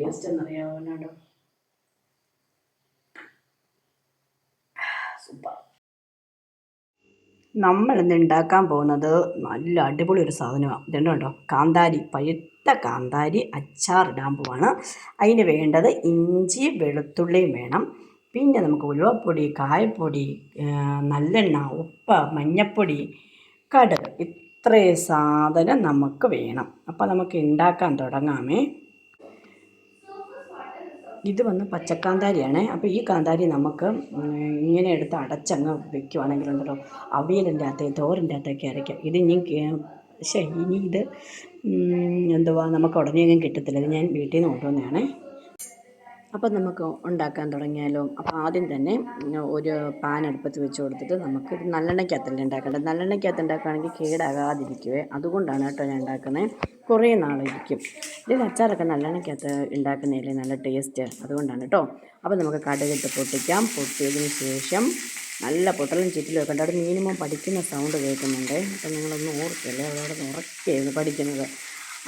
Taste എന്നറിയാവുന്നുണ്ടോ? Super. നമ്മളിന്ന് ഉണ്ടാക്കാൻ പോകുന്നത് നല്ല അടിപൊളി ഒരു സാധനമാണ്. ഇതുണ്ടോ, കാന്താരി, പഴുത്ത കാന്താരി അച്ചാറിടാൻ പോവാണ്. അതിന് വേണ്ടത് ഇഞ്ചി വെളുത്തുള്ളിയും വേണം. പിന്നെ നമുക്ക് ഉലുവപ്പൊടി, കായപ്പൊടി, നല്ലെണ്ണ, ഉപ്പ്, മഞ്ഞൾപ്പൊടി, കടുക്, ഇത്രയും സാധനം നമുക്ക് വേണം. അപ്പോൾ നമുക്ക് ഉണ്ടാക്കാൻ തുടങ്ങാമേ. ഇത് വന്ന് പച്ചക്കാന്താരിയാണ്. അപ്പോൾ ഈ കാന്താരി നമുക്ക് ഇങ്ങനെ എടുത്ത് അടച്ചങ്ങ് വെക്കുവാണെങ്കിലുണ്ടല്ലോ, അവിയലിൻ്റെ അകത്ത്, തോരൻ്റെ അകത്തൊക്കെ അരയ്ക്കാം. ഇനി ഇത് നമുക്ക് ഉടനെയൊന്നും കിട്ടത്തില്ല. ഇത് ഞാൻ വീട്ടിൽ നിന്ന് കൊണ്ടുവന്നതാണേ. അപ്പം നമുക്ക് ഉണ്ടാക്കാൻ തുടങ്ങിയാലോ. അപ്പോൾ ആദ്യം തന്നെ ഒരു പാൻ അടുപ്പത്ത് വെച്ച് കൊടുത്തിട്ട് നമുക്ക് ഇത് നല്ലെണ്ണയ്ക്കകത്തല്ലേ ഉണ്ടാക്കേണ്ടത്. നല്ലെണ്ണയ്ക്കകത്ത് ഉണ്ടാക്കുകയാണെങ്കിൽ കേടാകാതിരിക്കുവേ, അതുകൊണ്ടാണ് കേട്ടോ ഞാൻ ഉണ്ടാക്കുന്നത്. കുറേ നാളിരിക്കും. ഇതിൽ അച്ചാറൊക്കെ നല്ലെണ്ണയ്ക്കകത്ത് ഉണ്ടാക്കുന്നതില്ലേ നല്ല ടേസ്റ്റ്, അതുകൊണ്ടാണ് കേട്ടോ. അപ്പോൾ നമുക്ക് കടുകിട്ട് പൊട്ടിക്കാം. പൊട്ടിയതിന് ശേഷം നല്ല പൊട്ടലും ചുറ്റിലും ഒക്കെ ഉണ്ട്. അവിടെ മിനിമം പഠിക്കുന്ന സൗണ്ട് കേൾക്കുന്നുണ്ട്. അപ്പം നിങ്ങളൊന്ന് ഓർക്കല്ലേ, അവിടെ ഉറക്കെയായിരുന്നു പഠിക്കുന്നത്.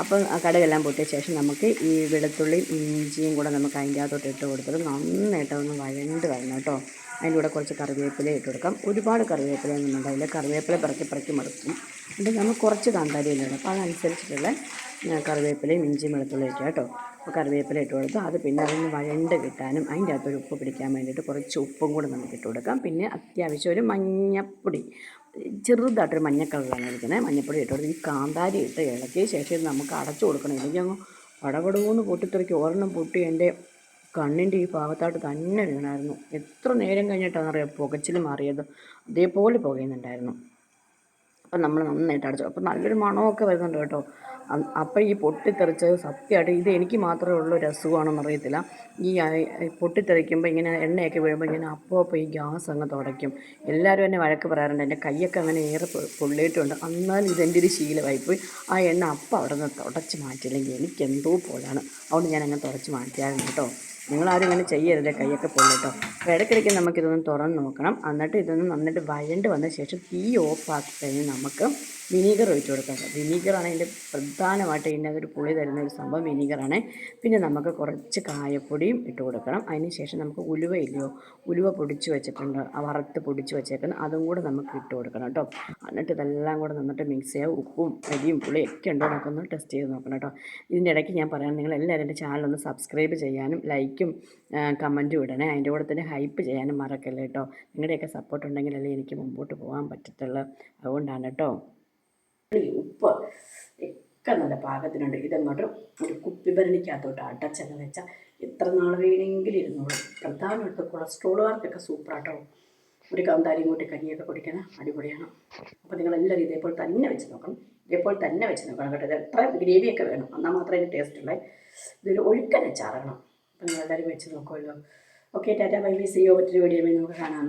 അപ്പം കടുകെല്ലാം പൊട്ടിയ ശേഷം നമുക്ക് ഈ വെളുത്തുള്ളിയും ഇഞ്ചിയും കൂടെ നമുക്ക് അതിൻ്റെ അകത്തോട്ട് ഇട്ട് കൊടുത്തിട്ട് നന്നായിട്ട് ഒന്ന് വഴണ്ട് വരണം കേട്ടോ. അതിൻ്റെ കൂടെ കുറച്ച് കറിവേപ്പില ഇട്ട് കൊടുക്കാം. ഒരുപാട് കറിവേപ്പിലയൊന്നും ഉണ്ടാവില്ല. കറിവേപ്പില പറക്കി മടുക്കും. എന്നിട്ട് നമുക്ക് കുറച്ച് കാന്താരിയില്ല, അപ്പോൾ അതനുസരിച്ചിട്ടുള്ള കറിവേപ്പിലയും ഇഞ്ചിയും വെളുത്തുള്ളിയും ഒക്കെ കേട്ടോ. അപ്പോൾ കറിവേപ്പില ഇട്ട് കൊടുത്ത് അത് പിന്നെ അതൊന്ന് വഴണ്ട് കിട്ടാനും അതിൻ്റെ അകത്തൊരു ഉപ്പ് പിടിക്കാൻ വേണ്ടിയിട്ട് കുറച്ച് ഉപ്പും കൂടെ നമുക്ക് ഇട്ട് കൊടുക്കാം. പിന്നെ അത്യാവശ്യം ഒരു മഞ്ഞപ്പൊടി, ചെറുതായിട്ടൊരു മഞ്ഞ കളറാണ് എടുക്കുന്നത്. മഞ്ഞപ്പൊടി ഇട്ട് കൊടുത്ത് ഈ കാന്താരി ഇട്ട് ഇളക്കിയ ശേഷം നമുക്ക് അടച്ചു കൊടുക്കണം. ഇല്ലെങ്കിൽ അങ്ങ് പടപടൂന്ന് പൊട്ടിത്തെറിക്ക് ഒരെണ്ണം പൊട്ടി എൻ്റെ കണ്ണിൻ്റെ ഈ ഭാഗത്തായിട്ട് തന്നെ വീണായിരുന്നു. എത്ര നേരം കഴിഞ്ഞിട്ടാണെന്നറിയാം പുകച്ചിൽ മാറിയത്. അതേപോലെ പുകയുന്നുണ്ടായിരുന്നു. അപ്പം നമ്മൾ നന്നായിട്ട് അടച്ചു. അപ്പം നല്ലൊരു മണമൊക്കെ വരുന്നുണ്ട് കേട്ടോ. അപ്പം ഈ പൊട്ടിത്തെറിച്ചത് സത്യമായിട്ട് ഇത് എനിക്ക് മാത്രമേ ഉള്ളൊരു അസുഖമാണെന്ന് അറിയത്തില്ല. ഈ പൊട്ടിത്തെറിക്കുമ്പോൾ ഇങ്ങനെ എണ്ണയൊക്കെ വീഴുമ്പോൾ ഇങ്ങനെ അപ്പോൾ ഈ ഗ്യാസ് അങ്ങ് തുടയ്ക്കും. എല്ലാവരും എന്നെ വഴക്ക് പറയാറുണ്ട്. എൻ്റെ കൈയൊക്കെ അങ്ങനെ ഏറെ പൊള്ളിയിട്ടുണ്ട്. എന്നാലും ഇതെൻ്റെ ഒരു ശീലമായിപ്പോയി. ആ എണ്ണ അപ്പം അവിടെ നിന്ന് തുടച്ച് മാറ്റിയില്ലെങ്കിൽ എനിക്കെന്തോ പോലാണ്. അതുകൊണ്ട് ഞാനങ്ങനെ തുടച്ച് മാറ്റിയായിരുന്നു കേട്ടോ. നിങ്ങളാരും ഇങ്ങനെ ചെയ്യരുത്, കൈയൊക്കെ പൊള്ളിട്ടോ. അപ്പോൾ ഇടയ്ക്കിടയ്ക്ക് നമുക്കിതൊന്ന് തുറന്ന് നോക്കണം. എന്നിട്ട് ഇതൊന്ന് നന്നായിട്ട് വഴണ്ട് വന്ന ശേഷം തീ ഓഫാക്കി കഴിഞ്ഞ് നമുക്ക് വിനീഗർ ഒഴിച്ച് കൊടുക്കാം. വിനീഗറാണ് അതിൻ്റെ പ്രധാനമായിട്ട് ഇതിനകത്തൊരു പുളി തരുന്ന ഒരു സംഭവം വിനീഗറാണ്. പിന്നെ നമുക്ക് കുറച്ച് കായപ്പൊടിയും ഇട്ട് കൊടുക്കണം. അതിന് ശേഷം നമുക്ക് ഉലുവ പൊടിച്ച് വെച്ചിട്ടുണ്ട്, വറുത്ത് പൊടിച്ച് വെച്ചേക്കുന്നത്, അതും കൂടെ നമുക്ക് ഇട്ട് കൊടുക്കണം കേട്ടോ. എന്നിട്ട് ഇതെല്ലാം കൂടെ നന്നിട്ട് മിക്സ് ചെയ്യുക. ഉപ്പും അരിയും പുളിയൊക്കെ ഉണ്ടോ എന്നൊക്കെ ടെസ്റ്റ് ചെയ്ത് നോക്കണം കേട്ടോ. ഇതിൻ്റെ ഇടയ്ക്ക് ഞാൻ പറയാം, നിങ്ങളെല്ലാവരും എൻ്റെ ചാനലൊന്ന് സബ്സ്ക്രൈബ് ചെയ്യാനും ലൈക്കും കമൻറ്റും ഇടണേ. അതിൻ്റെ കൂടെ തന്നെ ഹൈപ്പ് ചെയ്യാനും മറക്കല്ലേ കേട്ടോ. നിങ്ങളുടെയൊക്കെ സപ്പോർട്ട് ഉണ്ടെങ്കിലല്ലേ എനിക്ക് മുമ്പോട്ട് പോകാൻ പറ്റത്തുള്ളൂ. അതുകൊണ്ടാണ് കേട്ടോ. ഉപ്പ് ഒക്കെ നല്ല പാകത്തിനുണ്ട്. ഇതങ്ങോട്ട് ഒരു കുപ്പിഭരണിക്കകത്തോട്ട് അടച്ചങ്ങ് വെച്ചാൽ എത്ര നാൾ വേണമെങ്കിലും ഇരുന്നോളൂ. പ്രധാനമായിട്ട് കൊളസ്ട്രോളുകാർക്കൊക്കെ സൂപ്പറാട്ടോ. ഒരു കാന്താരിയും കൂട്ടി കഞ്ഞിയൊക്കെ കുടിക്കണം, അടിപൊളിയാണ്. അപ്പോൾ നിങ്ങളെല്ലാവരും ഇതേപോലെ തന്നെ വെച്ച് നോക്കണം. കേട്ടോ. ഇത് എത്ര ഗ്രേവിയൊക്കെ വേണം, എന്നാൽ മാത്രമേ ഇതിന് ടേസ്റ്റ് ഉള്ളേ. ഇതൊരു ഒഴുക്കൻ അച്ചാറാകണം. അപ്പോൾ നിങ്ങളെല്ലാവരും വെച്ച് നോക്കുമല്ലോ. Okay, tata bye bye, see you. മറ്റൊരു വീഡിയോയിൽ നമുക്ക് കാണാം.